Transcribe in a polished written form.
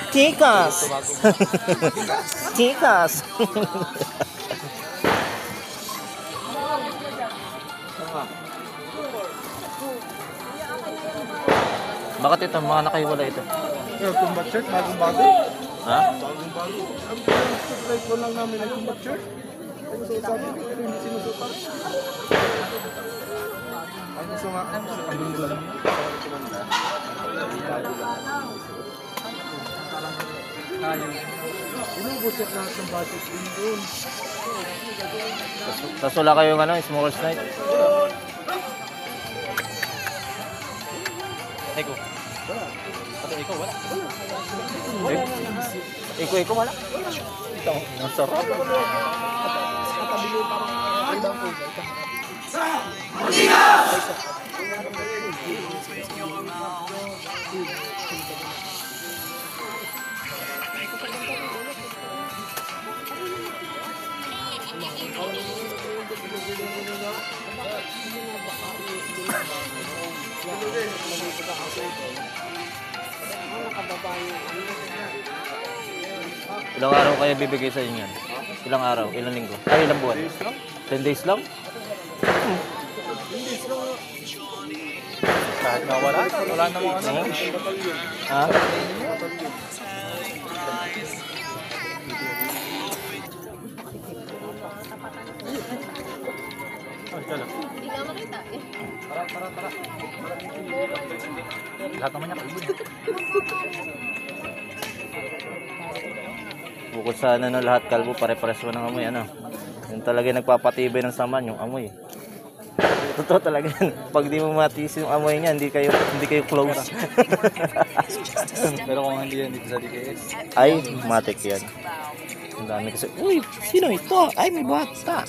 Chicas! Chicas! Bakit ito? Mga nakaiwala ito. Combat shirt, bagong-bago. Ha? Bagong-bago. Ang pinag-subscribe ko lang namin ang combat shirt. Ay, gusto sabi ko, pero hindi sinusukat. Ang gusto nga, ang gusto lang yun. Inubos yung lahat ng budget din doon. Tapos wala kayong ano, Smoker's Night? Eko. Eko wala. Eko wala. Ito, masarap. Katabi ko parang ibang po. Ilang araw kayo bibigay sa inyo yan? Ilang araw? Ilang linggo? Ay, ilang buwan? 10 days lang? Kahit na wala namang ano. Ha? Hindi ka makita eh. Tara. Lahat naman niya kalbo. Bukod sa ano, lahat kalbo, pare-pares mo ng amoy, ano? Yung talaga nagpapatibay ng saman, yung amoy. Totoo talaga yan. Pag di mo matiis yung amoy niya, hindi kayo close. Pero kung hindi yan dito sa DKS. Ay, matik yan. Ang dami kasi, uy, sino ito? Ay, may bata.